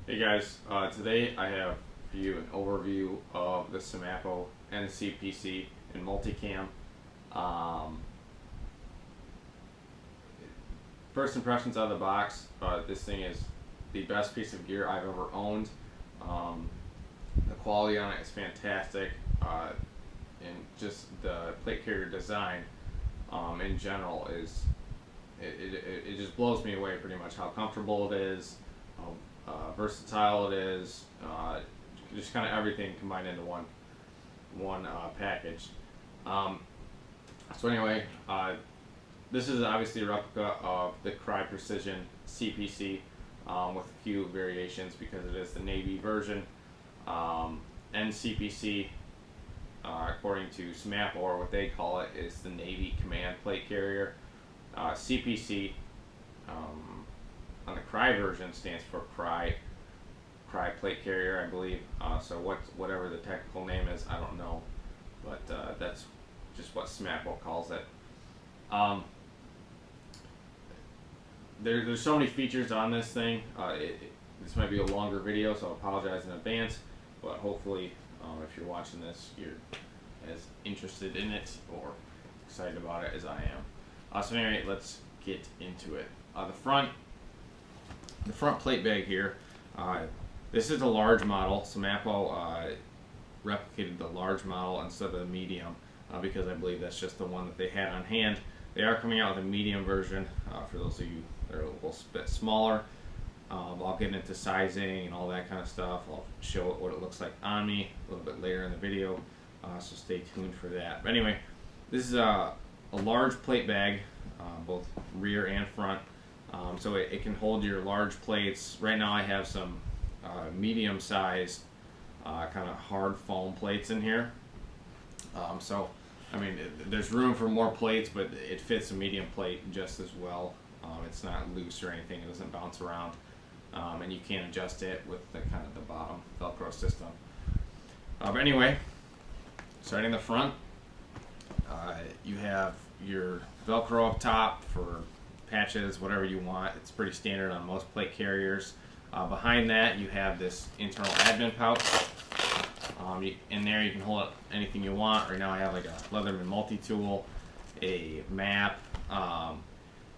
Hey guys, today I have for you an overview of the SEMAPO NCPC and Multicam. Um, First impressions out of the box, this thing is the best piece of gear I've ever owned. The quality on it is fantastic, and just the plate carrier design in general is it just blows me away pretty much how comfortable it is, how versatile it is, just kind of everything combined into one package. So anyway, this is obviously a replica of the Cry Precision CPC with a few variations because it is the Navy version. NCPC, according to SEMAPO, or what they call it, is the Navy Command Plate Carrier. CPC on the Cry version stands for Cry Plate Carrier, I believe. So whatever the technical name is, I don't know, but that's just what SEMAPO calls it. There's so many features on this thing. This might be a longer video, so I apologize in advance. But hopefully, if you're watching this, you're as interested in it or excited about it as I am. So anyway, let's get into it. The front plate bag here. This is a large model. SEMAPO replicated the large model instead of the medium because I believe that's just the one that they had on hand. They are coming out with a medium version for those of you that are a little bit smaller. I'll get into sizing and all that kind of stuff. I'll show it what it looks like on me a little bit later in the video, so stay tuned for that. But anyway, this is a large plate bag, both rear and front, so it can hold your large plates. Right now I have some medium-sized kind of hard foam plates in here. So I mean, there's room for more plates, but it fits a medium plate just as well. It's not loose or anything. It doesn't bounce around, and you can adjust it with the kind of the bottom Velcro system. But anyway, starting the front, you have your Velcro up top for patches, whatever you want. It's pretty standard on most plate carriers. Behind that, you have this internal admin pouch. In there, you can hold anything you want. Right now, I have like a Leatherman multi-tool, a map.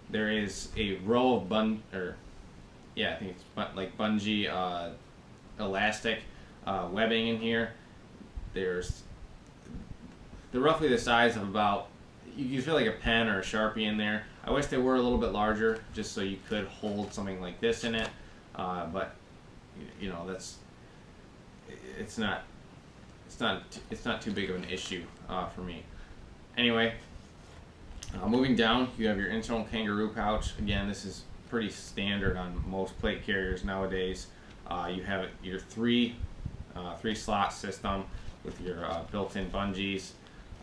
There is a row of I think it's like bungee elastic webbing in here. They're roughly the size of about, you feel like a pen or a Sharpie in there. I wish they were a little bit larger, just so you could hold something like this in it. But you know, it's not too big of an issue for me. Anyway, moving down, you have your internal kangaroo pouch. Again, this is pretty standard on most plate carriers nowadays. You have your three slot system with your built-in bungees.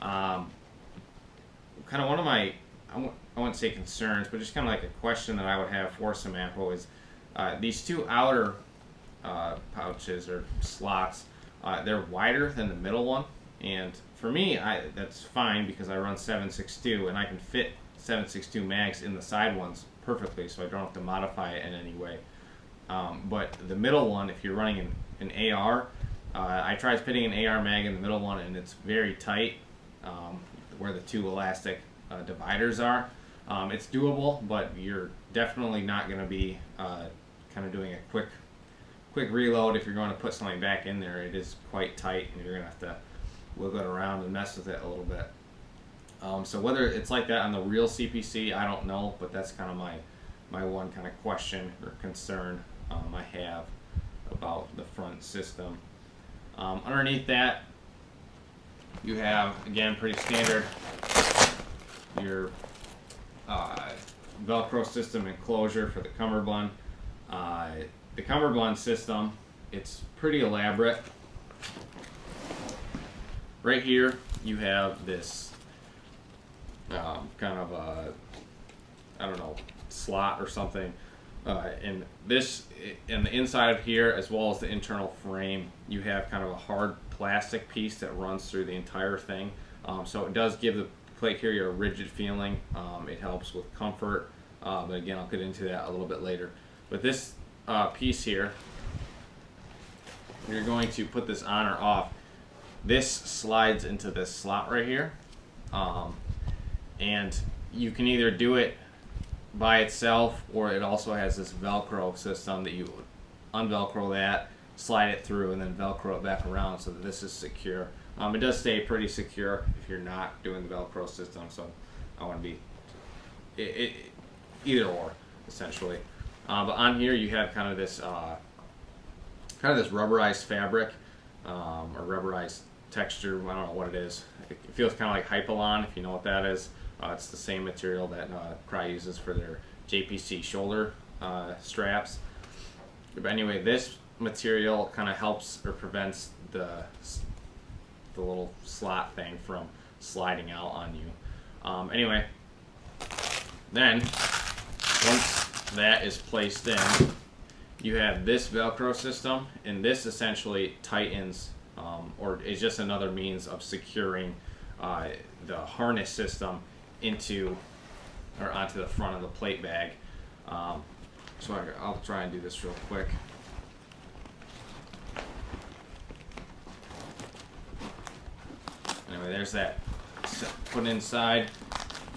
Kind of one of my, I wouldn't say concerns, but just kind of like a question that I would have for SEMAPO is these two outer pouches or slots. They're wider than the middle one, and for me, that's fine because I run 7.62 and I can fit 7.62 mags in the side ones perfectly, so I don't have to modify it in any way. But the middle one, if you're running an AR, I tried fitting an AR mag in the middle one, and it's very tight where the two elastic dividers are. It's doable, but you're definitely not going to be kind of doing a quick reload if you're going to put something back in there. It is quite tight, and you're going to have to wiggle it around and mess with it a little bit. So whether it's like that on the real CPC, I don't know, but that's kind of my one kind of question or concern I have about the front system. Underneath that, you have, again, pretty standard, your Velcro system enclosure for the Cummerbund. The Cummerbund system, it's pretty elaborate. Right here, you have this kind of a, I don't know, slot or something. And this, in the inside of here, as well as the internal frame, you have kind of a hard plastic piece that runs through the entire thing. So it does give the plate carrier a rigid feeling. It helps with comfort, but again, I'll get into that a little bit later. But this piece here you're going to put this on or off, this slides into this slot right here, and you can either do it by itself, or it also has this Velcro system that you unvelcro that, slide it through, and then Velcro it back around so that this is secure. It does stay pretty secure if you're not doing the Velcro system, so I want to be either or, essentially. But on here you have kind of this rubberized fabric, or rubberized texture. I don't know what it is. It feels kind of like Hypalon, if you know what that is. It's the same material that Cry uses for their JPC shoulder straps. But anyway, this material kind of helps or prevents the little slot thing from sliding out on you. Anyway, then once that is placed in, you have this Velcro system, and this essentially tightens, or is just another means of securing the harness system into or onto the front of the plate bag. So I'll try and do this real quick. Anyway, there's that put inside,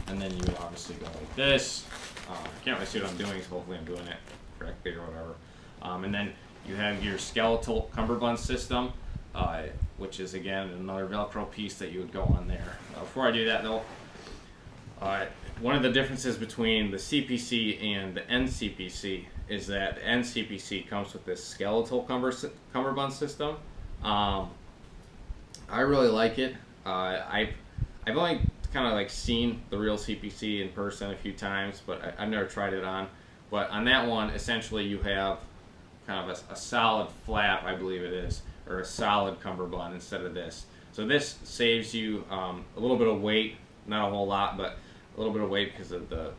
and then you obviously go like this. I can't really see what I'm doing, so hopefully I'm doing it correctly or whatever. And then you have your skeletal cummerbund system, which is again another Velcro piece that you would go on there. Before I do that though, one of the differences between the CPC and the NCPC is that the NCPC comes with this skeletal cummerbund system. I really like it. I've only kind of like seen the real CPC in person a few times, but I've never tried it on. But on that one, essentially you have kind of a solid flap, I believe it is, or a solid cummerbund instead of this. So this saves you a little bit of weight, not a whole lot, but a little bit of weight because of the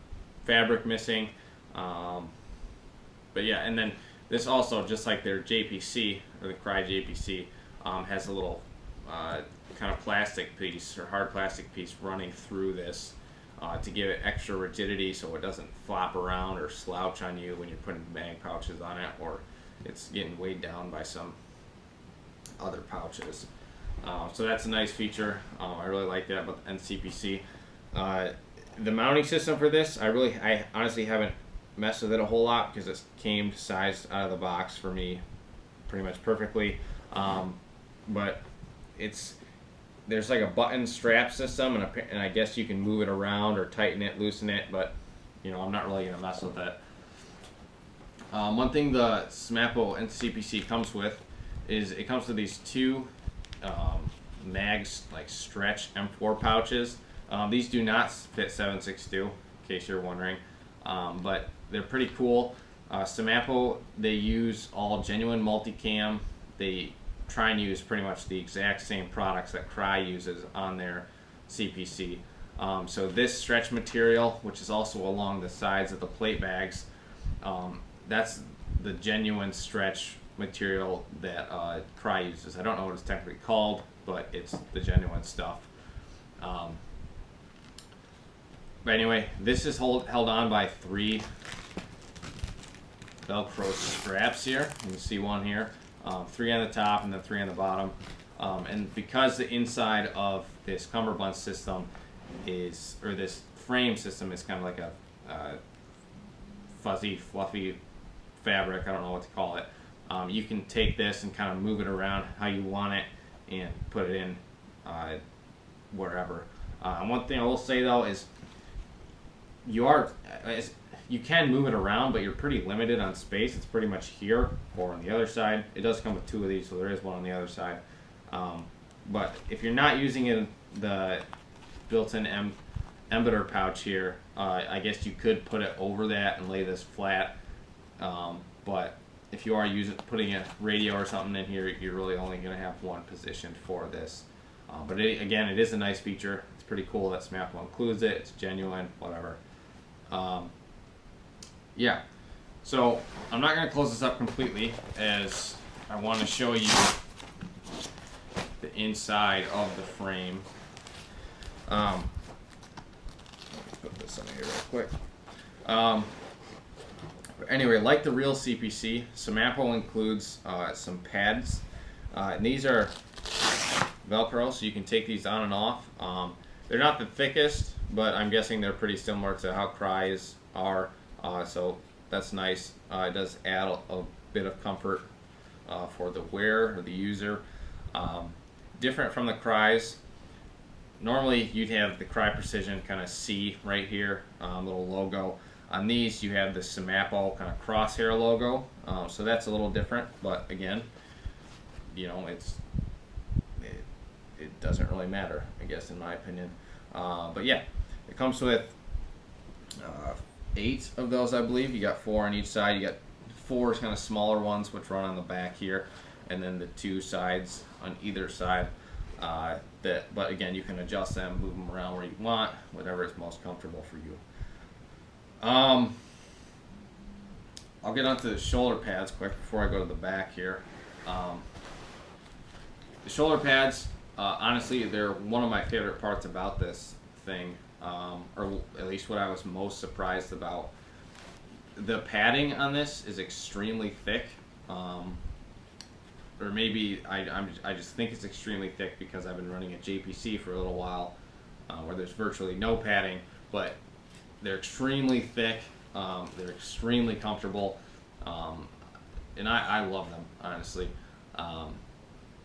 fabric missing. But yeah, and then this also, just like their JPC, or the Cry JPC, has a little kind of plastic piece, or hard plastic piece running through this to give it extra rigidity so it doesn't flop around or slouch on you when you're putting bag pouches on it, or it's getting weighed down by some other pouches. So that's a nice feature. I really like that about the NCPC. The mounting system for this, I honestly haven't messed with it a whole lot because it came sized out of the box for me pretty much perfectly. But there's like a button strap system, and I guess you can move it around or tighten it, loosen it, but you know, I'm not really gonna mess with it. One thing the SEMAPO NCPC comes with is it comes with these two mags, like stretch M4 pouches. These do not fit 7.62, in case you're wondering, but they're pretty cool. SEMAPO, they use all genuine multicam. They try and use pretty much the exact same products that Cry uses on their CPC. So this stretch material, which is also along the sides of the plate bags, that's the genuine stretch material that Cry uses. I don't know what it's technically called, but it's the genuine stuff. But anyway, this is held on by 3 Velcro straps here. You can see one here, 3 on the top and then 3 on the bottom. And because the inside of this cummerbund system is, or this frame system is kind of like a fuzzy, fluffy fabric, I don't know what to call it, you can take this and kind of move it around how you want it and put it in wherever. One thing I will say though is you can move it around, but you're pretty limited on space. It's pretty much here or on the other side. It does come with 2 of these, so there is one on the other side. But if you're not using it, the built-in embedder pouch here, I guess you could put it over that and lay this flat. But if you are putting a radio or something in here, you're really only going to have one positioned for this. But again, it is a nice feature. It's pretty cool that SEMAPO includes it. It's genuine, whatever. Yeah, so I'm not going to close this up completely, as I want to show you the inside of the frame. Let me put this on here real quick. But anyway, like the real CPC, SEMAPO includes some pads And these are Velcro, so you can take these on and off. They're not the thickest, but I'm guessing they're pretty similar to how Cries are, so that's nice. It does add a bit of comfort for the wearer or the user. Different from the Cries. Normally you'd have the Cry Precision kind of C right here, little logo. On these you have the SEMAPO kind of crosshair logo, so that's a little different, but again, you know, it doesn't really matter, I guess, in my opinion. But yeah, it comes with 8 of those, I believe. You got 4 on each side. You got 4 kind of smaller ones which run on the back here, and then the 2 sides on either side. But again, you can adjust them, move them around where you want, whatever is most comfortable for you. I'll get onto the shoulder pads quick before I go to the back here. The shoulder pads, honestly, they're one of my favorite parts about this thing, or at least what I was most surprised about. The padding on this is extremely thick, or maybe I just think it's extremely thick because I've been running a JPC for a little while, where there's virtually no padding, but they're extremely thick, they're extremely comfortable, and I love them, honestly.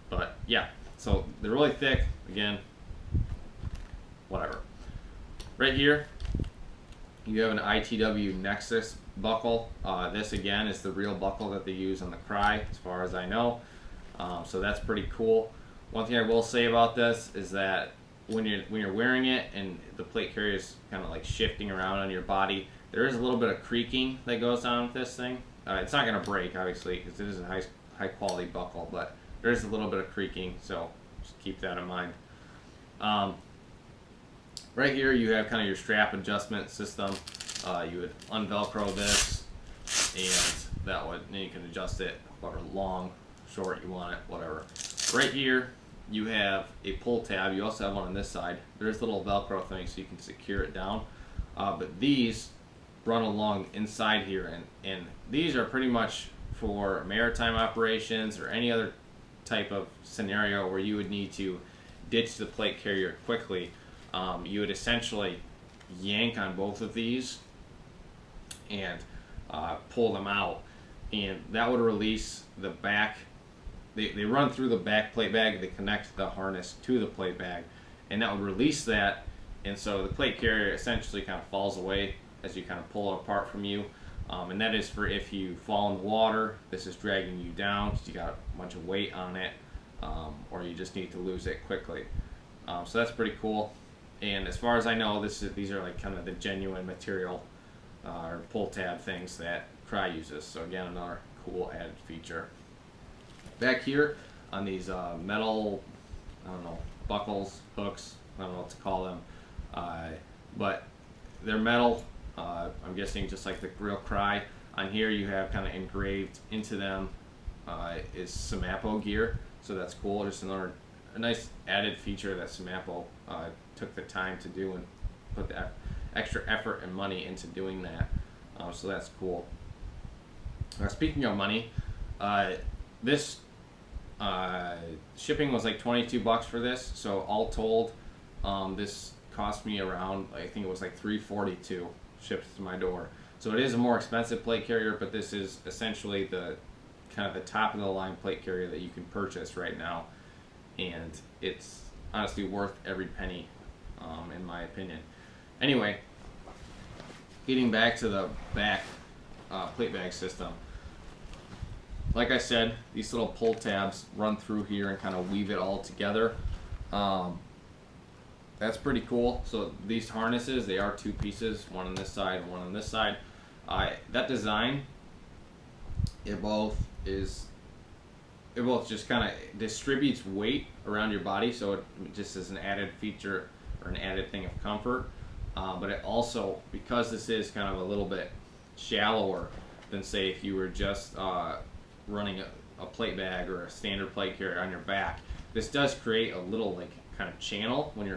But yeah, so they're really thick, again, whatever. Right here, you have an ITW Nexus buckle. This again is the real buckle that they use on the Cry, as far as I know. So that's pretty cool. One thing I will say about this is that when you're wearing it and the plate carrier is kind of like shifting around on your body, there is a little bit of creaking that goes on with this thing. It's not going to break, obviously, because it is a high quality buckle, but there is a little bit of creaking, so just keep that in mind. Right here you have kind of your strap adjustment system. You would unvelcro this, and then you can adjust it however long, short you want it, whatever. Right here you have a pull tab. You also have one on this side. There's little Velcro things so you can secure it down. But these run along inside here, and these are pretty much for maritime operations or any other type of scenario where you would need to ditch the plate carrier quickly. You would essentially yank on both of these and pull them out, and that would release the back. They run through the back plate bag, they connect the harness to the plate bag, and that would release that, and so the plate carrier essentially kind of falls away as you kind of pull it apart from you. And that is for if you fall in the water, this is dragging you down because you got a bunch of weight on it, or you just need to lose it quickly. So that's pretty cool. And as far as I know, these are like kind of the genuine material or pull tab things that Cry uses. So again, another cool added feature. Back here on these metal, I don't know, buckles, hooks, I don't know what to call them, but they're metal. I'm guessing just like the real Cry. On here you have kind of engraved into them is SEMAPO gear, so that's cool. Just a nice added feature that SEMAPO took the time to do and put the extra effort and money into doing that. So that's cool. Speaking of money, this shipping was like 22 bucks for this, so all told, this cost me around, I think it was like $3.42 shipped to my door. So it is a more expensive plate carrier, but this is essentially the kind of the top of the line plate carrier that you can purchase right now, and it's honestly worth every penny, in my opinion. Anyway, getting back to the back plate bag system. Like I said, these little pull tabs run through here and kind of weave it all together. That's pretty cool. So these harnesses, they are 2 pieces, one on this side and one on this side. That design, it both just kind of distributes weight around your body, so it just is an added feature or an added thing of comfort. But it also, because this is kind of a little bit shallower than say if you were just running a plate bag or a standard plate carrier on your back, this does create a little like kind of channel when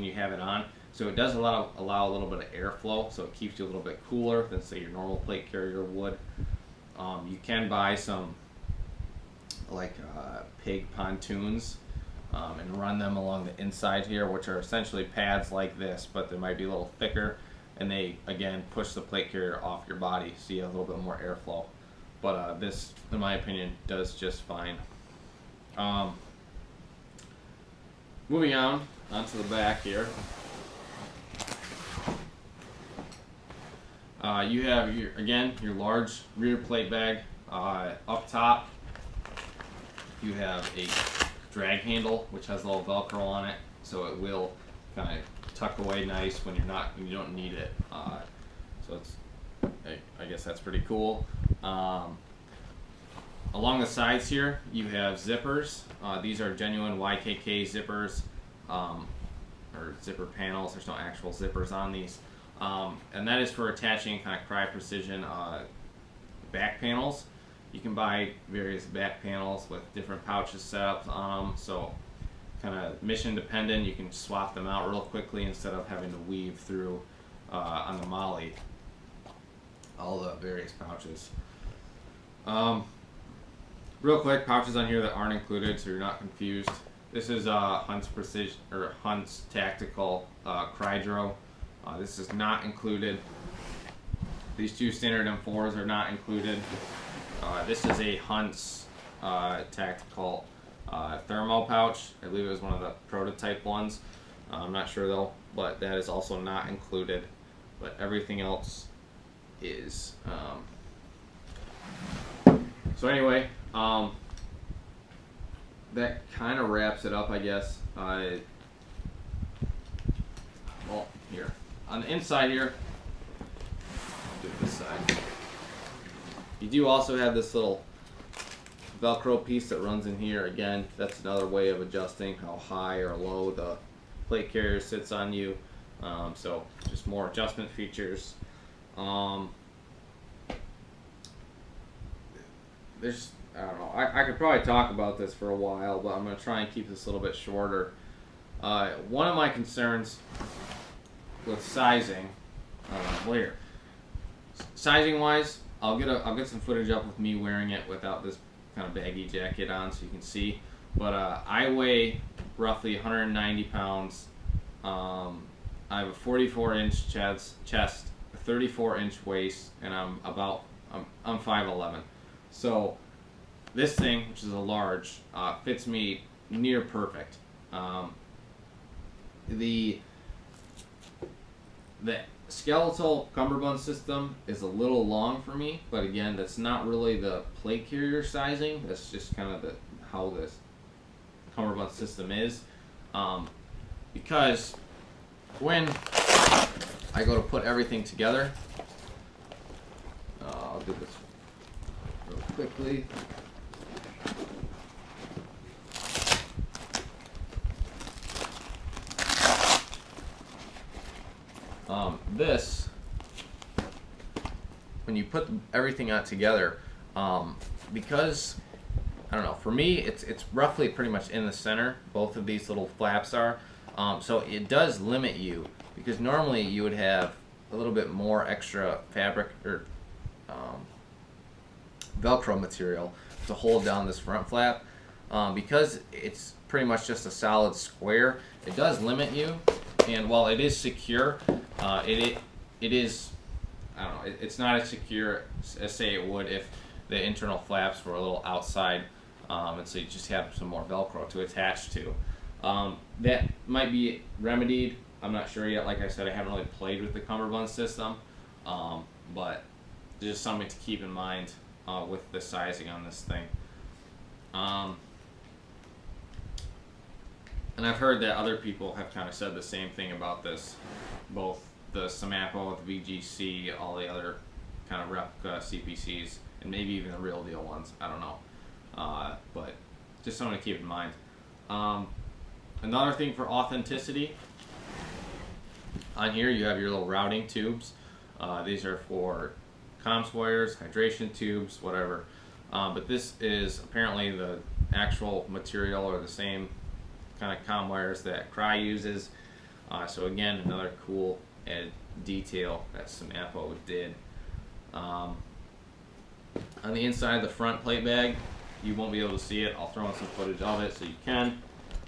you have it on, so it does allow a little bit of airflow, so it keeps you a little bit cooler than say your normal plate carrier would. You can buy some like pig pontoons and run them along the inside here, which are essentially pads like this, but they might be a little thicker, and they again push the plate carrier off your body so you have a little bit more airflow. But this, in my opinion, does just fine. Moving on onto the back here. You have your large rear plate bag. Up top, you have a drag handle which has a little Velcro on it, so it will kind of tuck away nice when you don't need it. So it's, I guess that's pretty cool. Along the sides here, you have zippers. These are genuine YKK zippers, or zipper panels. There's no actual zippers on these. And that is for attaching kind of Cry Precision back panels. You can buy various back panels with different pouches set up on them, so kind of mission dependent. You can swap them out real quickly instead of having to weave through on the Molly all the various pouches. Real quick, pouches on here that aren't included, so you're not confused. This is Hunt's Precision or Hunt's Tactical Crydro. This is not included. These two standard M4s are not included. This is a Hunt's Tactical Thermo pouch. I believe it was one of the prototype ones. I'm not sure though, but that is also not included. But everything else is. So anyway, that kind of wraps it up, I guess. Well, here. On the inside here, do this side. You do also have this little Velcro piece that runs in here. Again, that's another way of adjusting how high or low the plate carrier sits on you. So just more adjustment features. There's, I don't know, I could probably talk about this for a while, but I'm going to try and keep this a little bit shorter. One of my concerns with sizing, well here, sizing wise, I'll get some footage up with me wearing it without this kind of baggy jacket on so you can see. But I weigh roughly 190 pounds. I have a 44-inch chest, a 34-inch waist, and I'm 5'11". So this thing, which is a large, fits me near perfect. The skeletal Cummerbund system is a little long for me, but again, that's not really the plate carrier sizing. That's just kind of how this Cummerbund system is. Because when I go to put everything together, I'll do this real quickly. This, when you put everything out together, because, I don't know, for me, it's roughly pretty much in the center, both of these little flaps are, so it does limit you, because normally you would have a little bit more extra fabric or Velcro material to hold down this front flap. Because it's pretty much just a solid square, it does limit you, and while it is secure, it is, I don't know, it's not as secure as say it would if the internal flaps were a little outside, and so you just have some more Velcro to attach to. That might be remedied. I'm not sure yet. Like I said, I haven't really played with the Cummerbund system, but just something to keep in mind with the sizing on this thing. And I've heard that other people have kind of said the same thing about this, both the SEMAPO, the VGC, all the other kind of replica CPCs, and maybe even the real deal ones. I don't know, but just something to keep in mind. Another thing for authenticity, on here you have your little routing tubes. These are for comms wires, hydration tubes, whatever. But this is apparently the actual material or the same kind of comm wires that Cry uses. So again, another cool added detail that SEMAPO did. On the inside of the front plate bag, you won't be able to see it. I'll throw in some footage of it so you can.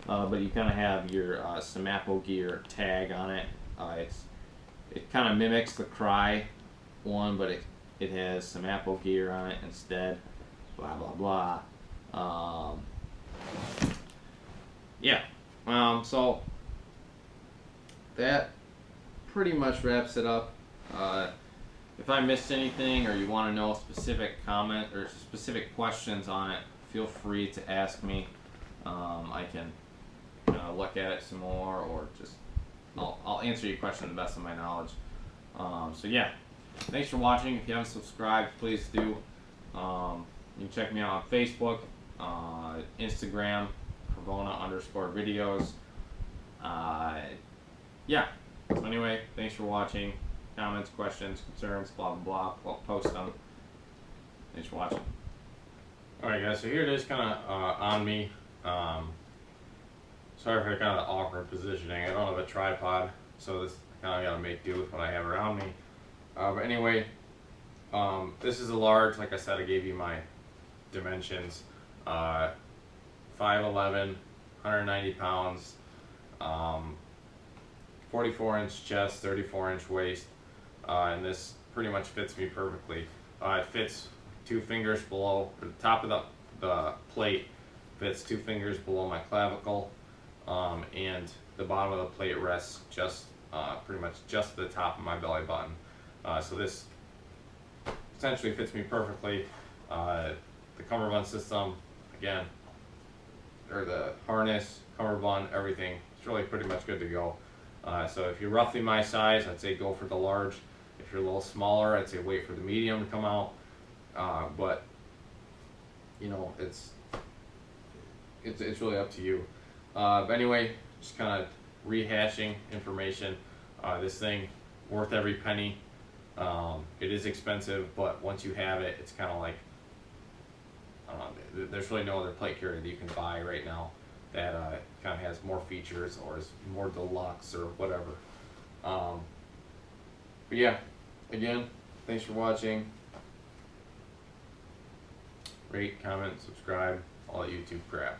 But you kind of have your SEMAPO GEAR tag on it. It kind of mimics the Cry one, but it has SEMAPO GEAR on it instead. Blah blah blah. Yeah. So that pretty much wraps it up. If I missed anything or you want to know specific comment or specific questions on it, feel free to ask me. I can look at it some more, or just I'll answer your question to the best of my knowledge. So yeah, thanks for watching. If you haven't subscribed, please do. You can check me out on Facebook, Instagram, Corvona_videos. Yeah. So anyway, thanks for watching. Comments, questions, concerns, blah blah blah. Post them. Thanks for watching. Alright guys, so here it is kind of on me. Sorry for kind of awkward positioning. I don't have a tripod, so this kind of got to make do with what I have around me. But anyway, this is a large. Like I said, I gave you my dimensions. 5'11", 190 pounds, 44-inch chest, 34-inch waist, and this pretty much fits me perfectly. It fits 2 fingers below, or the top of the plate fits 2 fingers below my clavicle, and the bottom of the plate rests just pretty much just the top of my belly button. So this essentially fits me perfectly. The Cummerbund system, again, or the harness, Cummerbund, everything, it's really pretty much good to go. So if you're roughly my size, I'd say go for the large. If you're a little smaller, I'd say wait for the medium to come out. But you know, it's really up to you. But anyway, just kind of rehashing information. This thing, worth every penny. It is expensive, but once you have it, it's kind of like, I don't know, there's really no other plate carrier that you can buy right now that kind of has more features or is more deluxe or whatever. But yeah, again, thanks for watching. Rate, comment, subscribe, all that YouTube crap.